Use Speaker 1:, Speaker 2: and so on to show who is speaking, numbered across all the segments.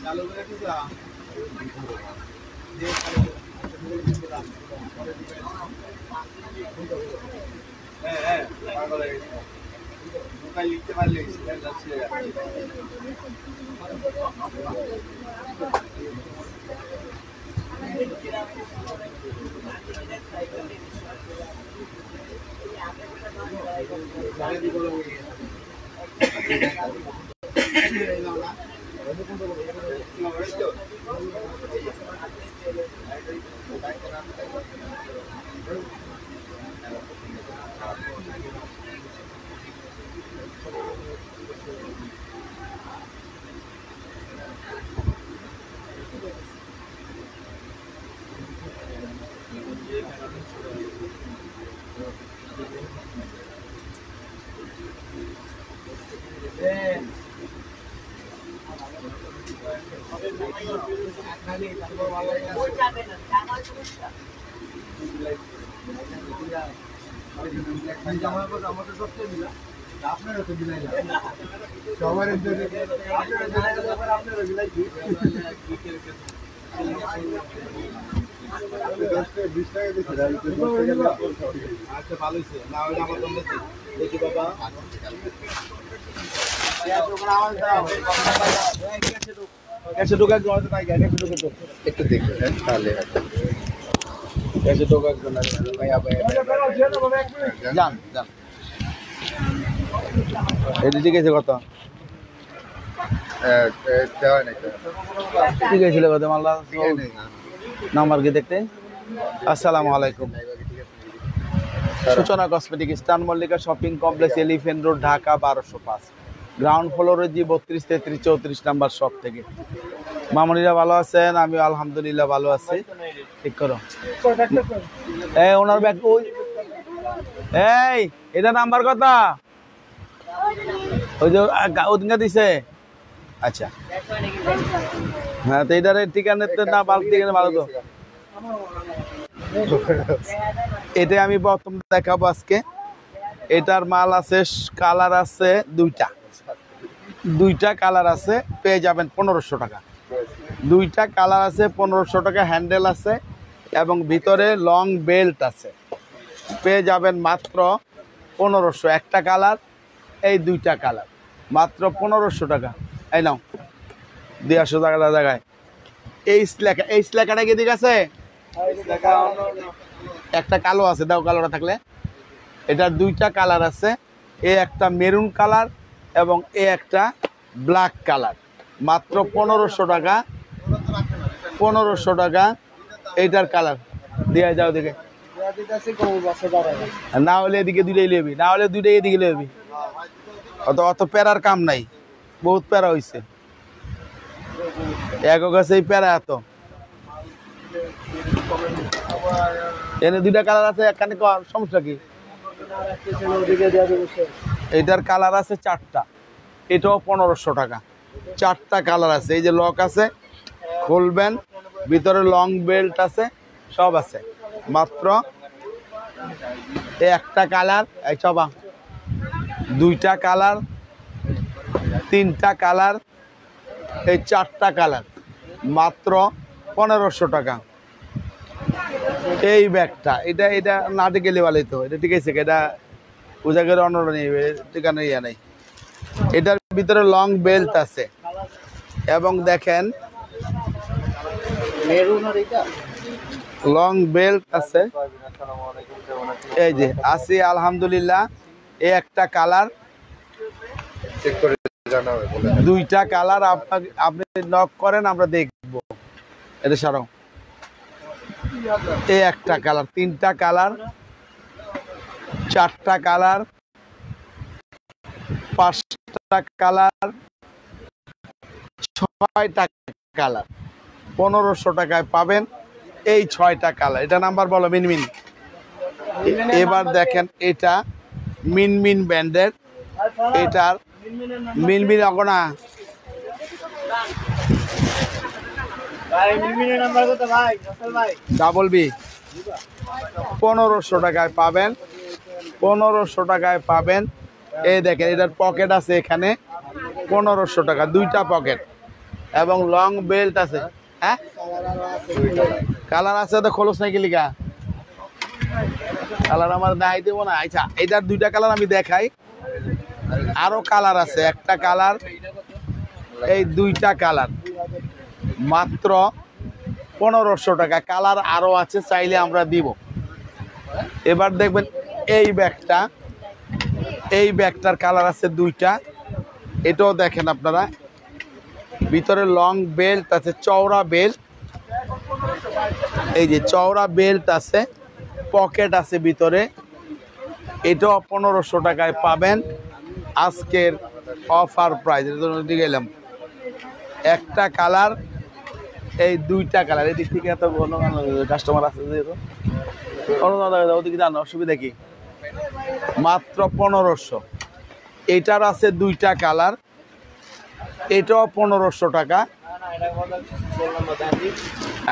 Speaker 1: চালু করে কি যা লিখতে পারলে আমাদের সবচেয়ে দিলা আপনারা তো দিলাই না সবার আপনারা দিলাই কি 10 টাকা 20 টাকা দিতে আচ্ছা ভালো হইছে না হলে আমার বন্ধ দেখি বাবা कैसे टोका जोड़ते भाई क्या कैसे टोका तो एक तो देख ताले कैसे टोका जोड़ना भाई आप जान जान এদিকে কেসে কত দেওয়া নাই ঠিক আছে ছিল কত মাল্লা নাম্বার কি দেখতে আসসালামু আলাইকুম সূচনা কসমেটিক স্টান Mallika shopping complex Elephant Road Dhaka 1205 ground ফ্লোরে জি 32 33 34 নাম্বার শপ থেকে মামুনিরা ভালো আছেন আমি আলহামদুলিল্লাহ ভালো আছি ঠিক করো এই ওনার ব্যাগ ওই এই এটা নাম্বার কত ওই যে ওদিনকে দিছে আচ্ছা হ্যাঁ তো এটার ঠিকানাতে না বাল ঠিকানা ভালো তো এটা আমি প্রথম দেখাবো আজকে এটার মাল আছে কালার আছে দুইটা কালার আছে পেয়ে যাবেন 1500 টাকা দুইটা কালার আছে 1500 টাকা হ্যান্ডেল আছে এবং ভিতরে লং বেল্ট আছে পেয়ে যাবেন মাত্র 1500 একটা কালার এই দুইটা কালার মাত্র 1500 টাকা এই নাও 200 টাকা জায়গায় এই স্লেকাটা কি দিক আছে একটা কালো আছে দাও কালোটা থাকলে এটার দুইটা কালার আছে এই একটা মেরুন কালার এবং এই একটা ব্ল্যাক কালার মাত্র 1500 টাকা 1500 টাকা এইটার কালার দিয়ে যাও দিকে না হলে এদিকে দুইটাই লেবি না হলে দুইটাই এদিকে লেবি অত প্যারার কাম নাই বহুত প্যারা হয়েছে এক গাছে এই প্যারা এত এনে দুইটা কালার আছে একখানে সমস্যা কি এটার কালার আছে 4টা এটাও 1500 টাকা 4টা কালার আছে এই যে লক আছে খুলবেন ভিতরে লং বেল্ট আছে সব আছে মাত্র একটা কালার এই সবা দুইটা কালার তিনটা কালার এই 4টা কালার মাত্র 1500 টাকা এই ব্যাগটা এটা না গেলে ভালো তো এটা ঠিক আছে এটা উজাগের অন্যরা নেই ঠিকানা ইয়া নেই এটার ভিতরে লং বেল্ট আছে এবং দেখেন লং বেল্ট আছে এই যে আসি আলহামদুলিল্লাহ এই একটা কালার চেক করে জানাবে বলে দুইটা কালার আপনি নক করেন আমরা দেখব এটা সারাও এই একটা কালার তিনটা কালার 4টা কালার 5টা কালার 6টা কালার 1500 টাকায় পাবেন এই 6টা কালার এটা নাম্বার বলো মিনমিন এবার দেখেন এটা মিনমিন ব্র্যান্ডের এটার মিলমিল অগনা ডাবল বি 1500 টাকায় পাবেন, 1500 টাকায় পাবেন। এই দেখেন এটার পকেট আছে এখানে 1500 টাকা, দুইটা পকেট এবং লং বেল্ট আছে। হ্যাঁ কালার আছে তো খোলস নাকি লিখা কালার আমার নাই দেবো না। আচ্ছা এটার দুইটা কালার আমি দেখাই, আরো কালার আছে, একটা কালার, এই দুইটা কালার মাত্র 1500 টাকা। কালার আরো আছে, চাইলে আমরা দিব। এবার দেখবেন এই ব্যাগটা, এই ব্যাগটার কালার আছে দুইটা, এটাও দেখেন আপনারা, ভিতরে লং বেল্ট আছে, চওড়া বেল্ট, এই যে চওড়া বেল্ট আছে, পকেট আছে ভিতরে, এটাও 1500 টাকায় পাবেন আজকের অফার প্রাইস। গেলাম একটা কালার, এই দুইটা কালার, এদিক থেকে এত কাস্টমার আছে যেহেতু ওদিকে জানো অসুবিধা কি, মাত্র 1500। এটার আছে দুইটা কালার, এটাও 1500 টাকা।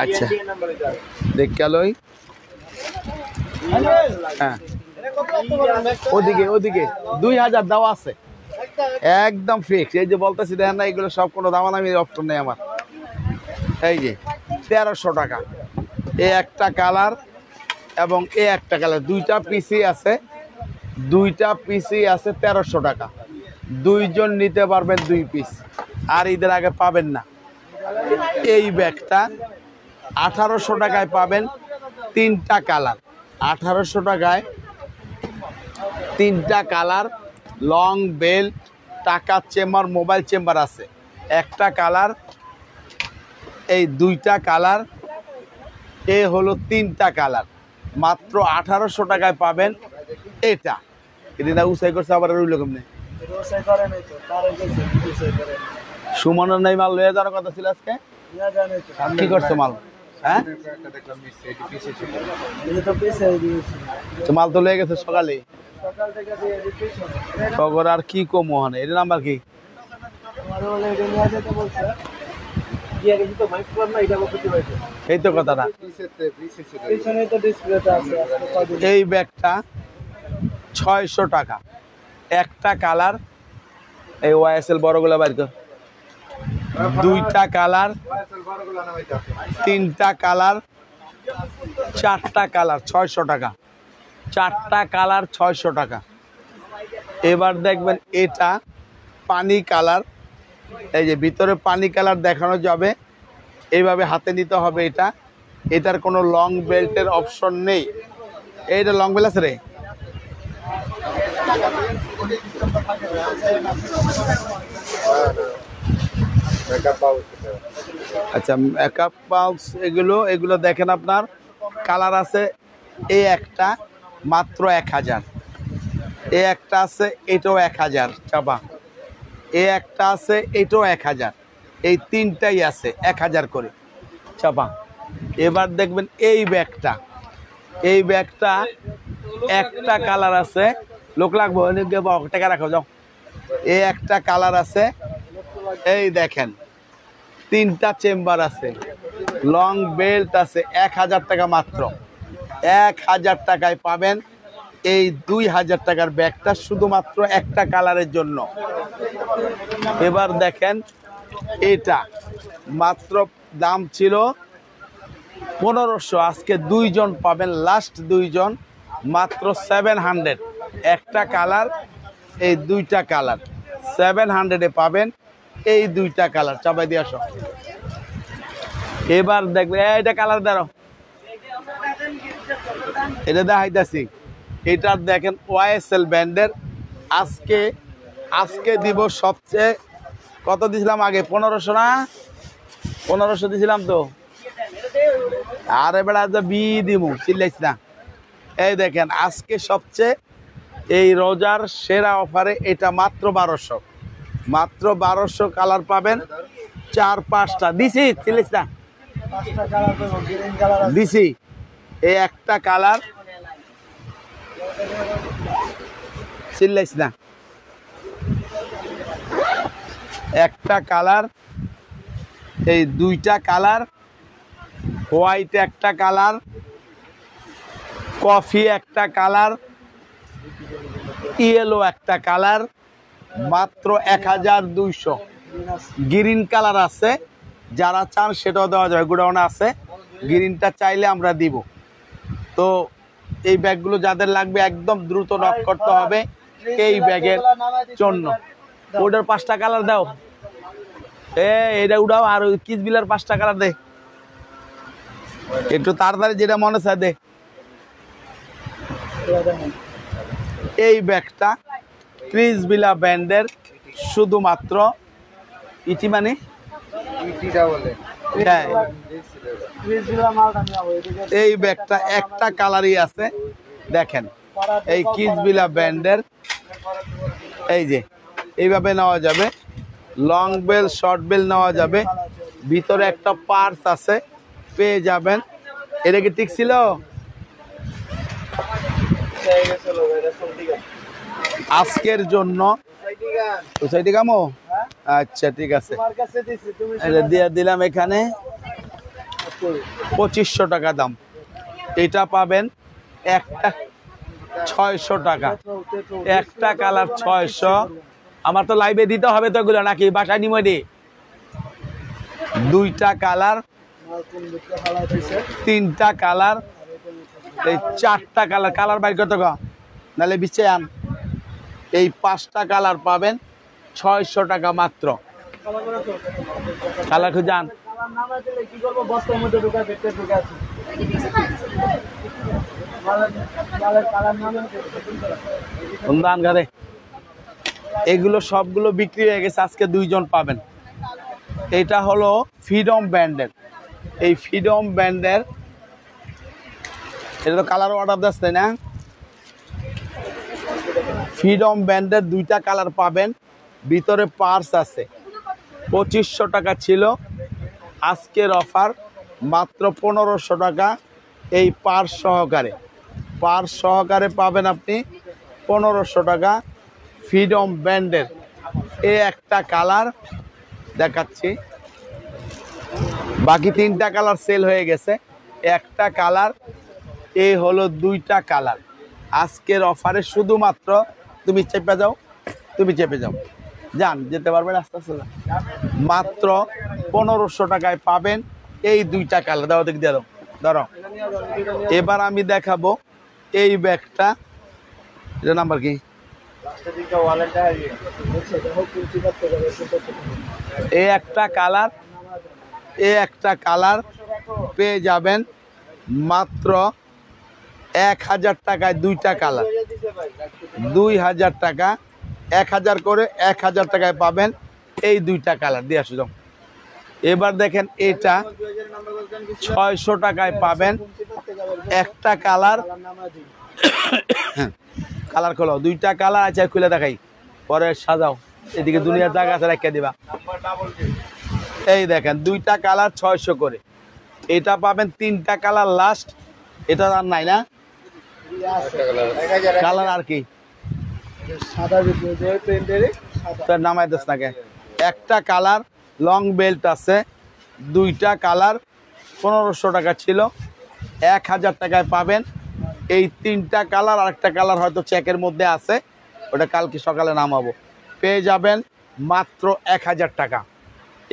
Speaker 1: আচ্ছা দেখালই, হ্যাঁ ওদিকে ওদিকে 2000 দেওয়া আছে একদম ফিক্স। এই যে বলতেছি দেখেন না, এগুলো সব কোনো দামাদামি অপশন নেই আমার। এই যে 1300 টাকা এই একটা কালার এবং এই একটা কালার, দুইটা পিসি আছে, দুইটা পিসি আছে 1300 টাকা। দুইজন নিতে পারবেন 2 পিস, আর ঈদের আগে পাবেন না। এই ব্যাগটা 1800 টাকায় পাবেন, তিনটা কালার, 1800 টাকায় তিনটা কালার, লং বেল্ট, টাকার চেম্বার, মোবাইল চেম্বার আছে, একটা কালার, এই দুইটা কালার, এ হলো তিনটা কালার, মাত্র 1800 টাকায় পাবেন। এটা এটা উসাই করছে আবার রইল কেমনে, সুমনের নাই মাল লয়ে যাওয়ার কথা ছিল আজকে, কি করছে মাল? হ্যাঁ মাল তো লয়ে গেছে সকালে, খবর আর কি কম মহানে। এর নাম্বার কি? এই তো কথাটা। এই ব্যাগটা 600 টাকা, একটা কালার, এই ওয়াইএসএল বড়গুলা বাইর কর, দুইটা কালার, তিনটা কালার, চারটা কালার, 600 টাকা, চারটা কালার 600 টাকা। এবার দেখবেন এটা পানি কালার, এই যে ভিতরে পানি কালার দেখানো যাবে, এইভাবে হাতে নিতে হবে। এটা এটার কোনো লং বেল্টের অপশন নেই। এইটা লং বেল্ট আছে রে, আচ্ছা মেকআপ পাউচ, এগুলো এগুলো দেখেন আপনার কালার আছে, এই একটা মাত্র 1000, এই একটা আছে এটাও 1000 চাপা, এই একটা আছে এটাও 1000, এই তিনটাই আছে 1000 করে চাপা। এবার দেখবেন এই ব্যাগটা, এই ব্যাগটা একটা কালার আছে, লোক লাগবো টাকা রাখো যাও, এই একটা কালার আছে, এই দেখেন তিনটা চেম্বার আছে, লং বেল্ট আছে, 1000 টাকা মাত্র, 1000 টাকায় পাবেন এই 2000 টাকার ব্যাগটা শুধুমাত্র একটা কালারের জন্য। এবার দেখেন এটা মাত্র দাম ছিল 1500, আজকে দুইজন পাবেন, লাস্ট দুইজন, মাত্র 700, একটা কালার, এই দুইটা কালার 700-এ পাবেন, এই দুইটা কালার চাপাই দিয়ে আসো। এবার দেখবে এটা কালার দাঁড়ো, এটা দেখাইতেছি, এটা দেখেন ওয়াইএসএল ব্র্যান্ডের। আজকে আজকে দিব সবচেয়ে, কত দিছিলাম আগে? 1500 না, 1500 দিছিলাম তো, আর এবার আজ বি দিমু চিল্লাইছি না। এই দেখেন আজকে সবচেয়ে এই রোজার সেরা অফারে এটা মাত্র 1200, মাত্র 1200 কালার পাবেন, 4-5টা দিছি, চিল্লাইছি না দিছি, এই একটা কালার, চিল্লাইছি না, একটা কালার, এই দুইটা কালার, হোয়াইট একটা কালার, কফি একটা কালার, ইয়েলো একটা কালার, মাত্র 1200। গ্রিন কালার আছে, যারা চান সেটাও দেওয়া যাবে, গোডাউনে আছে। গ্রিনটা চাইলে আমরা দিব। তো এই ব্যাগগুলো যাদের লাগবে একদম দ্রুত নক করতে হবে এই ব্যাগের জন্য। ওটার 5টা কালার দাও, এটা উঠাও। আর ওই কিসবিলার 5টা কালার দে, একটু তাড়াতাড়ি যেটা মনে চায় দে। এই ব্যাগটা ক্রিসবিলা ব্র্যান্ডের, শুধুমাত্র ইটি মানে হ্যাঁ, এই ব্যাগটা একটা কালারই আছে দেখেন। এই ক্রিসবিলা ব্র্যান্ডের, এই যে এইভাবে নেওয়া যাবে, লং বেল শর্ট বেল নেওয়া যাবে। ভিতরে একটা পার্স আছে, পেয়ে যাবেন। এটা কি ঠিক ছিল? আজকের জন্য কামো, আচ্ছা ঠিক আছে, দিয়ে দিলাম। এখানে 2500 টাকা দাম। এটা পাবেন একটা 600 টাকা, একটা কালার 600। আমার তো লাইভে দিতে হবে তো এগুলো, নাকি বাসায় নিমো? দুইটা কালার, 3টা কালার, এই 4টা কালার। কালার বাইর কত গো, নাহলে বিছে আন। এই 5টা কালার পাবেন 600 টাকা মাত্র। কালার খুঁজান, এগুলো সবগুলো বিক্রি হয়ে গেছে, আজকে 2 জন পাবেন। এটা হলো ফ্রিডম ব্র্যান্ডের। এই ফ্রিডম ব্র্যান্ডের, এটা তো কালার অর্ডার দিস তাই না? ফ্রিডম ব্র্যান্ডের 2টা কালার পাবেন। ভিতরে পার্স আছে। 2500 টাকা ছিল, আজকের অফার মাত্র 1500 টাকা। এই পার্স সহকারে পাবেন আপনি 1500 টাকা। ফ্রিডম ব্র্যান্ডের এই একটা কালার দেখাচ্ছি, বাকি 3টা কালার সেল হয়ে গেছে। একটা কালার, এই হলো 2টা কালার আজকের অফারে। শুধুমাত্র তুমি চেপে যাও, যান, যেতে পারবেন আস্তে আস্তে। মাত্র 1500 টাকায় পাবেন এই 2টা কালার। দাও দেখি, দিয়ে দাও, ধরো। এবার আমি দেখাবো এই ব্যাগটা, এটা নাম্বার কি? এই একটা কালার পেয়ে যাবেন মাত্র 1000 টাকায়। 2টা কালার 2000 টাকা, 1000 করে 1000 টাকায় পাবেন এই 2টা কালার। দিয়ে আসো। এবার দেখেন, এটা 600 টাকায় পাবেন একটা কালার। কালার খোলো, 2টা কালার আছে, খুলে দেখাই, পরে সাজাও। এদিকে দুনিয়ার জায়গা আছে, রেখে দিবা। এই দেখেন, 2টা কালার 600 করে। এটা পাবেন 3টা কালার লাস্ট। এটা আর নাই না কালার? আর কি নামাই দিস নাকি? একটা কালার লং বেল্ট আছে, 2টা কালার 1500 টাকা ছিল, 1000 টাকায় পাবেন এই 3টা কালার। আরেকটা কালার হয়তো চেকের মধ্যে আছে, ওটা কালকে সকালে নামাবো। পেয়ে যাবেন মাত্র 1000 টাকা।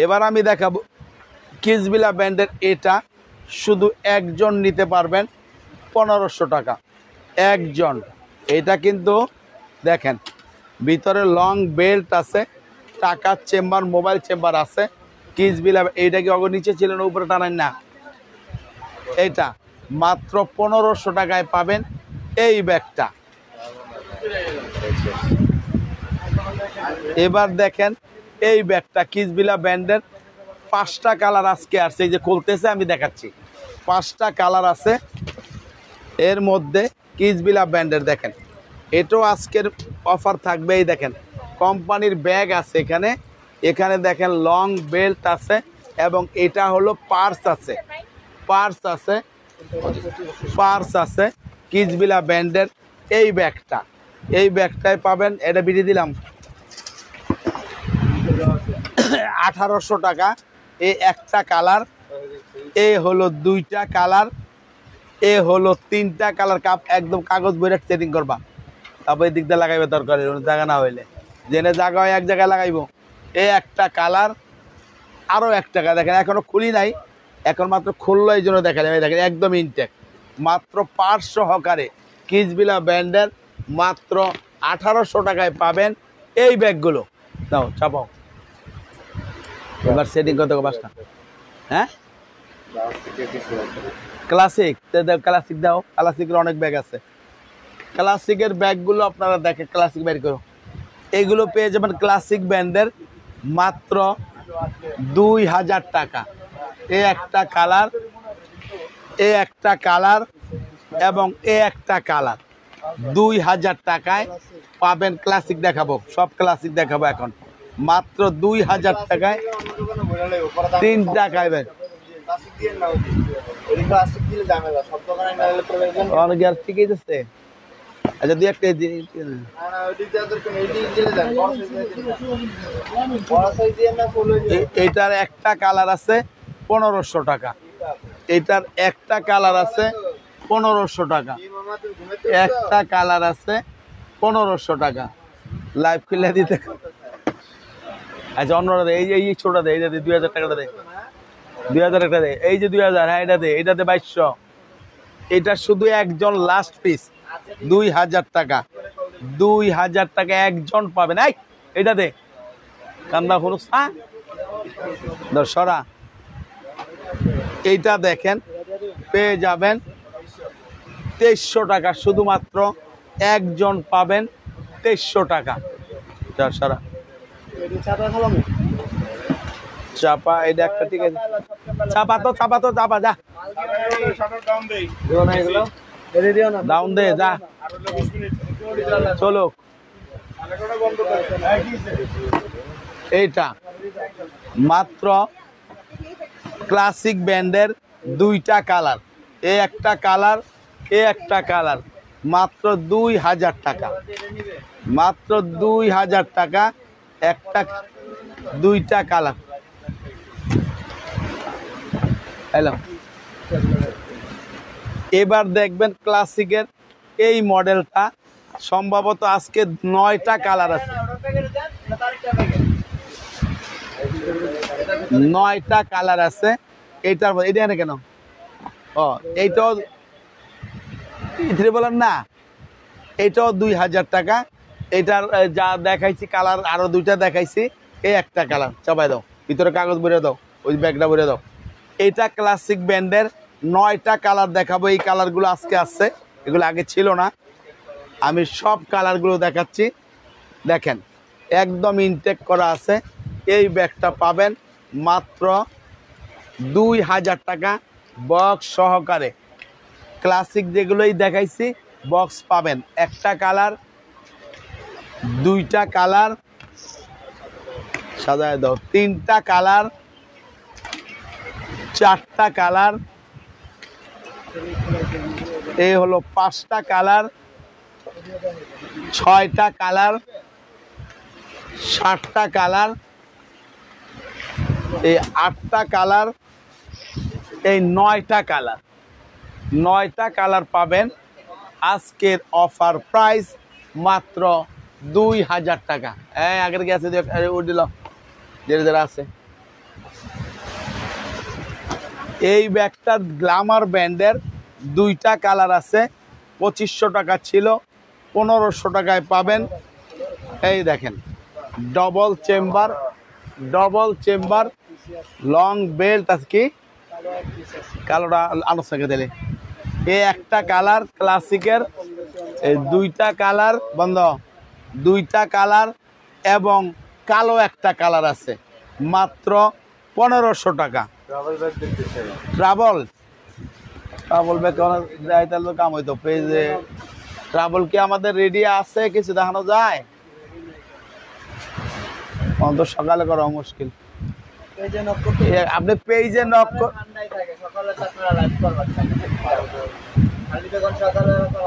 Speaker 1: এবার আমি দেখাবো ক্রিসবিলা ব্র্যান্ডের। এটা শুধু একজন নিতে পারবেন 1500 টাকা, একজন। এটা কিন্তু দেখেন, ভিতরে লং বেল্ট আছে, টাকার চেম্বার, মোবাইল চেম্বার আছে। ক্রিসবিলা, এইটা কি অগর নিচে ছিল না, উপরে টানান না? এটা মাত্র 1500 টাকায় পাবেন এই ব্যাগটা। এবার দেখেন এই ব্যাগটা ক্রিসবিলা ব্র্যান্ডের, 5টা কালার আজকে আসছে। এই যে খুলতেছে, আমি দেখাচ্ছি। 5টা কালার আছে এর মধ্যে, ক্রিসবিলা ব্র্যান্ডের। দেখেন, এটাও আজকের অফার থাকবে। এই দেখেন, কোম্পানির ব্যাগ আছে এখানে দেখেন, লং বেল্ট আছে, এবং এটা হলো পার্স আছে ক্রিসবিলা ব্র্যান্ডের। এই ব্যাগটায় পাবেন, এটা বিড়ি দিলাম। 1800 টাকা। এই একটা কালার, এ হলো দুইটা কালার, এ হলো তিনটা কালার। কাপ একদম কাগজ বইরে সেটিং করবা, তারপর এই দিক দিয়ে লাগাইবে দরকার জায়গা না হইলে, জেনে জায়গা হয় এক জায়গায় লাগাইবো। এ একটা কালার, আরও এক টাকা দেখেন এখনো খুলি নাই, এখন মাত্র খুললো এই জন্য দেখালাম। দেখেন একদম ইনটেক, মাত্র পার্স সহকারে কিজবিলা ব্র্যান্ডের মাত্র 1800 টাকায় পাবেন এই ব্যাগগুলো। দাও চাপাও, এবার সেটিং করতে হবে বাসটা। হ্যাঁ ক্লাসিক, ক্লাসিক দাও, ক্লাসিকের অনেক ব্যাগ আছে। ক্লাসিকের ব্যাগগুলো আপনারা দেখেন, ক্লাসিক বের করো, এগুলো পেয়ে যাবেন ক্লাসিক ব্র্যান্ডের মাত্র 2000 টাকা। এ একটা কালার, এ একটা কালার এবং এ একটা কালার 2000 টাকায় পাবেন। ক্লাসিক দেখাবো, সব ক্লাসিক দেখাবো এখন মাত্র 2000 টাকায়। 3 টাকায় ব্যাগ অনেক আর ঠিকই যাচ্ছে। আচ্ছা দুই একটা এইটার একটা কালার আছে 1500 টাকা, এইটার একটা কালার আছে 1500 টাকা, একটা কালার আছে 1500 টাকা। লাইভ খুলে দিতে। আচ্ছা অন্যরা দেয়, এই যে এই ছোটা দেয়, এইটা 2000 টাকাটা দেয়, 2000 একটা দেয়, এই যে 2000, হ্যাঁ এটা দেয়, এইটাতে 2200। এটা শুধু একজন লাস্ট পিস 2000 টাকা, 2000 টাকা একজন পাবেন। এই এটা দে কান্দা খরচ দর্শরা, এইটা দেখেন পেয়ে যাবেন 2300 টাকা, শুধুমাত্র একজন পাবেন 2300 টাকা। দর্শরা চাপা, এটা একটা ঠিক আছে, চাপা তো চাপা তো চাপা, যা ডাউন দে যা, চলো। এইটা মাত্র ক্লাসিক ব্র্যান্ডের দুইটা কালার, এ একটা কালার, এ একটা কালার, মাত্র 2000 টাকা, মাত্র 2000 টাকা। একটা দুইটা কালার। হ্যালো, এবার দেখবেন ক্লাসিকের এই মডেলটা সম্ভবত আজকে 9টা কালার আছে, 9টা কালার আছে। এইটার এটা না কেন, ও এইটাও বলেন না, এইটাও 2000 টাকা। এটার যা দেখাইছি কালার আরো দুইটা দেখাইছি, এই একটা কালার চাপাই দাও, ভিতরে কাগজ ভরে দাও, ওই ব্যাগটা ভরে দাও। এটা ক্লাসিক ব্র্যান্ডের 9টা কালার দেখাবো। এই কালারগুলো আজকে আসছে, এগুলো আগে ছিল না। আমি সব কালারগুলো দেখাচ্ছি, দেখেন একদম ইনটেক করা আছে। এই ব্যাগটা পাবেন মাত্র 2000 টাকা বক্স সহকারে। ক্লাসিক যেগুলোই দেখাইছি বক্স পাবেন, একটা কালার, দুইটা কালার, সাজায় দাও, তিনটা কালার, চারটা কালার, এই হলো 5টা কালার, 6টা কালার, 7টা কালার, এই 8টা কালার, এই 9টা কালার। 9টা কালার পাবেন। আজকের অফার প্রাইস মাত্র 2000 টাকা। আগের গেছে উঠিল যারা আছে। এই ব্যাগটার গ্ল্যামার ব্র্যান্ডের 2টা কালার আছে, 2500 টাকা ছিল, 1500 টাকায় পাবেন। এই দেখেন ডবল চেম্বার লং বেল্ট আছে, কি কালোটা আলোচনা দিলে। এই একটা কালার ক্লাসিকের, এই 2টা কালার বন্ধ, 2টা কালার এবং কালো একটা কালার আছে, মাত্র 1500 টাকা। ট্রাভেল ব্যাগ তাহলে কাম হইতো। পেজে ট্রাভেল কি আমাদের রেডি আছে, কিছু দেখানো যায়? অন্ত সকালে করা মুশকিল। আপনি পেজে নক,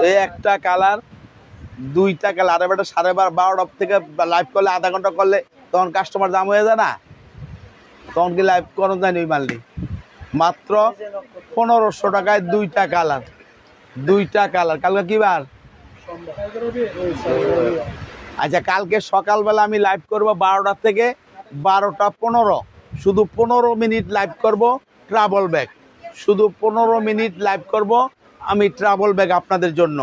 Speaker 1: এই একটা কালার, 2টা কালার। আর বেটা 12:30 থেকে লাইভ করলে, আধা ঘন্টা করলে তখন কাস্টমার জাম হয়ে যায় না। তখন কি লাইভ করো যায়নি ওই মালটি মাত্র 1500 টাকায় দুইটা কালার কালকে কি বার আচ্ছা কালকে সকালবেলা আমি লাইভ করব 12টা থেকে 12টা 15 শুধু 15 মিনিট লাইভ করব ট্রাভেল ব্যাগ শুধু 15 মিনিট লাইভ করব আমি ট্রাভেল ব্যাগ আপনাদের জন্য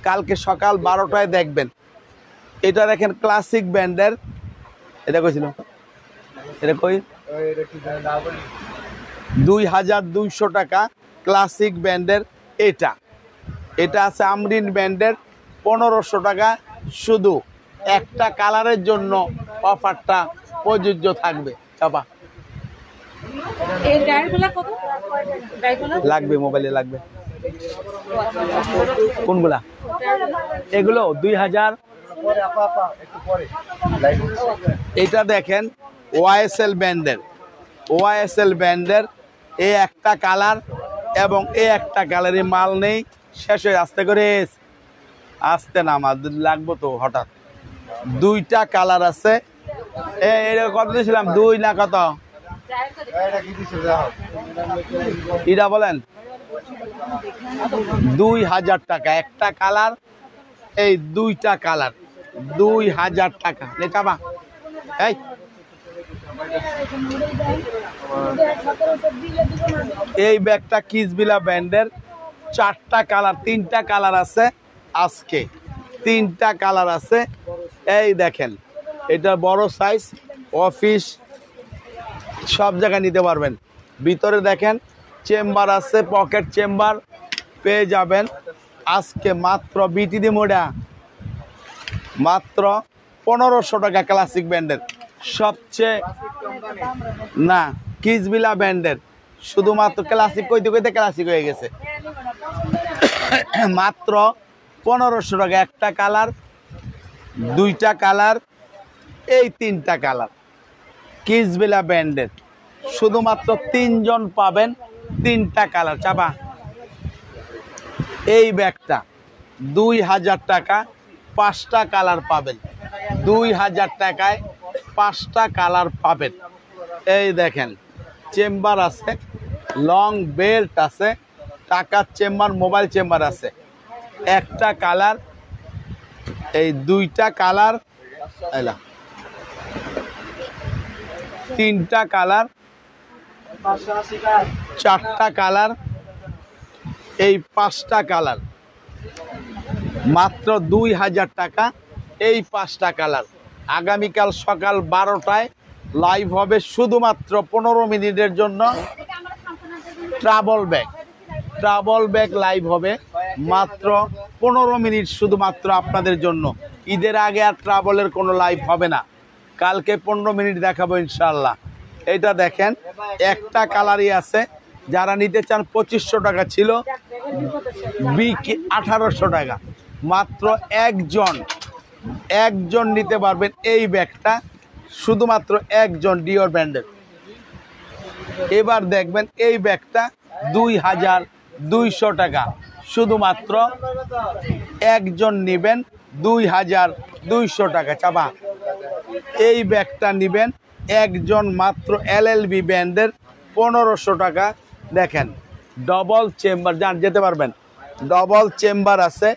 Speaker 1: কালকে সকাল 12টায় দেখবেন এটা দেখেন ক্লাসিক ব্র্যান্ডের এটা কইছিল এটা কই 2200 টাকা ক্লাসিক ব্র্যান্ডের এটা আছে আমরিন ব্র্যান্ডের 1500 টাকা শুধু একটা কালারের জন্য অফারটা প্রযোজ্য থাকবে চাপা
Speaker 2: এই ডায়ারগুলো কত ডায়ারগুলো
Speaker 1: লাগবে মোবাইলে লাগবে কোনগুলা এগুলো 2000 এটা দেখেন ওয়াইএসএল ব্র্যান্ডের এই একটা কালার এবং এই একটা কালারে মাল নেই শেষ হয়ে আস্তে করে আসতে না আমাদের লাগবো তো হঠাৎ দুইটা কালার আছে এটা কত দিয়েছিলাম 2 না কত এটা বলেন 2000 টাকা একটা কালার এই দুইটা কালার 2000 টাকা নেটাবা এই এই ব্যাগটা কিসবিলা ব্র্যান্ডের 4টা কালার 3টা কালার আছে আজকে 3টা কালার আছে এই দেখেন এটা বড় সাইজ অফিস সব জায়গায় নিতে পারবেন ভিতরে দেখেন চেম্বার আছে পকেট চেম্বার পেয়ে যাবেন আজকে মাত্র বিটিডি মোডা মাত্র 1500 টাকা ক্লাসিক ব্র্যান্ডের সবচেয়ে না কিসবিলা ব্র্যান্ডের শুধুমাত্র ক্লাসিক কইতে কইতে ক্লাসিক হয়ে গেছে মাত্র 1500 টাকা একটা কালার দুইটা কালার এই 3টা কালার কিসবিলা ব্র্যান্ডের শুধুমাত্র 3 জন পাবেন 3টা কালার চাপা এই ব্যাগটা 2000 টাকা 5টা কালার পাবেন 2000 টাকায় 5টা কালার পাবেন এই দেখেন চেম্বার আছে লং বেল্ট আছে টাকার চেম্বার মোবাইল চেম্বার আছে একটা কালার এই 2টা কালার এলা 3টা কালার 4টা কালার এই 5টা কালার মাত্র 2000 টাকা এই 5টা কালার আগামীকাল সকাল 12টায় লাইভ হবে শুধুমাত্র 15 মিনিটের জন্য ট্রাভেল ব্যাগ লাইভ হবে মাত্র 15 মিনিট শুধুমাত্র আপনাদের জন্য ঈদের আগে আর ট্রাভেলের কোনো লাইভ হবে না কালকে 15 মিনিট দেখাবো ইনশাআল্লাহ এটা দেখেন একটা কালারই আছে যারা নিতে চান 2500 টাকা ছিল 1800 টাকা মাত্র একজন নিতে পারবেন এই ব্যাগটা শুধুমাত্র একজন ডিওর ব্র্যান্ডের এবার দেখবেন এই ব্যাগটা 2200 টাকা শুধুমাত্র একজন নেবেন 2200 টাকা চাপা এই ব্যাগটা নেবেন একজন মাত্র এলএলবি ব্র্যান্ডের 1500 টাকা দেখেন ডবল চেম্বার যান যেতে পারবেন ডবল চেম্বার আছে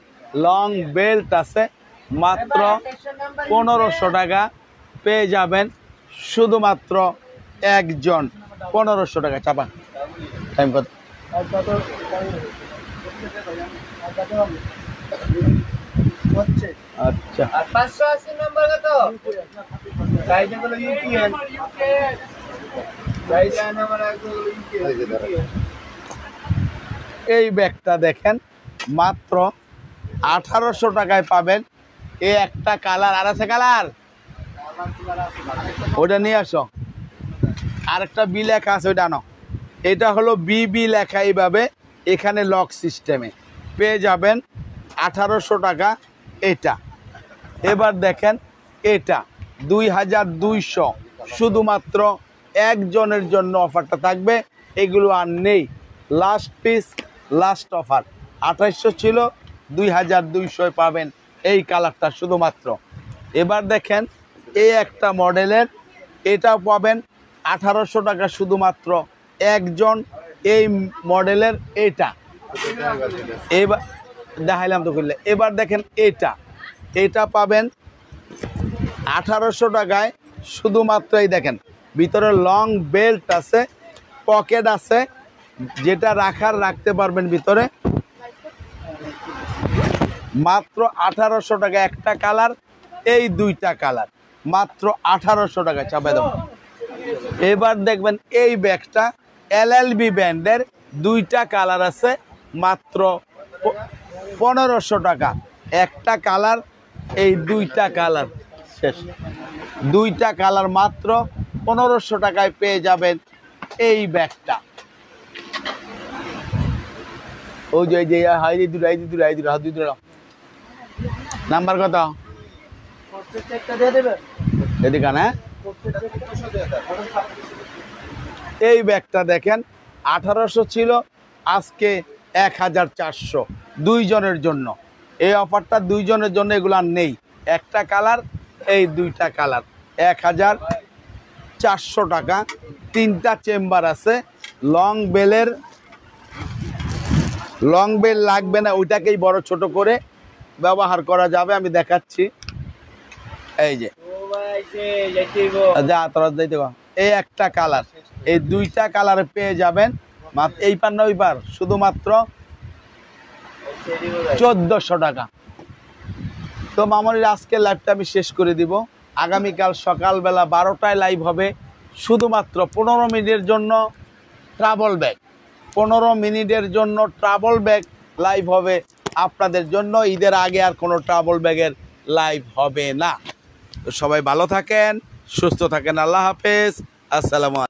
Speaker 1: লং বেল্ট আছে মাত্র 1500 টাকা পেয়ে যাবেন শুধুমাত্র একজন 1500 টাকা চাপা টাইম কত আচ্ছা
Speaker 3: 580 নম্বর কত সাইজগুলো ইউপিএন সাইজ নাম্বার ইউপিএন
Speaker 1: এই ব্যাগটা দেখেন মাত্র 1800 টাকায় পাবেন এই একটা কালার আর আছে কালার ওটা নিয়ে আসো আরেকটা বি লেখা আছে ওইটা আনো এটা হলো বিবি লেখা এইভাবে এখানে লক সিস্টেমে পেয়ে যাবেন 1800 টাকা এটা এবার দেখেন এটা 2200 শুধুমাত্র একজনের জন্য অফারটা থাকবে এগুলো আর নেই লাস্ট পিস লাস্ট অফার 2800 ছিল 2200 পাবেন এই কালারটা শুধুমাত্র এবার দেখেন এই একটা মডেলের এটাও পাবেন 1800 টাকা শুধুমাত্র একজন এই মডেলের এটা। এবার দেখাইলাম তো করলে, এবার দেখেন এটা পাবেন 1800 টাকায় শুধুমাত্র। এই দেখেন ভিতরে লং বেল্ট আছে, পকেট আছে, যেটা রাখতে পারবেন ভিতরে। মাত্র 1800 টাকা একটা কালার, এই দুইটা কালার মাত্র 1800 টাকা চাপে দাও। এবার দেখবেন এই ব্যাগটা LLB ব্র্যান্ডের, দুইটা কালার আছে, মাত্র 1500 টাকা একটা কালার। এই দুইটা কালার শেষ, দুইটা কালার মাত্র 1500 টাকায় পেয়ে যাবেন এই ব্যাগটা। ওই যে নাম্বার কত এদিকে না? এই ব্যাগটা দেখেন 1800 ছিল, আজকে 1400 দুইজনের জন্য। এই অফারটা দুইজনের জন্য, এগুলো আর নেই। একটা কালার, এই দুইটা কালার 1400 টাকা। তিনটা চেম্বার আছে। লং বেল লাগবে না, ওইটাকেই বড় ছোট করে ব্যবহার করা যাবে। আমি দেখাচ্ছি, এই যে এই একটা কালার, এই দুইটা কালারে পেয়ে যাবেন এই পার না ওই পার শুধুমাত্র 1400 টাকা। তো মামনির আজকের লাইভটা আমি শেষ করে দিব। আগামীকাল সকালবেলা 12টায় লাইভ হবে, শুধুমাত্র 15 মিনিটের জন্য ট্রাভেল ব্যাগ। 15 মিনিটের জন্য ট্রাভেল ব্যাগ লাইভ হবে আপনাদের জন্য। ঈদের আগে আর কোনো ট্রাভেল ব্যাগের লাইভ হবে না। তো সবাই ভালো থাকেন, সুস্থ থাকেন। আল্লাহ হাফেজ, আসসালামু আলাইকুম।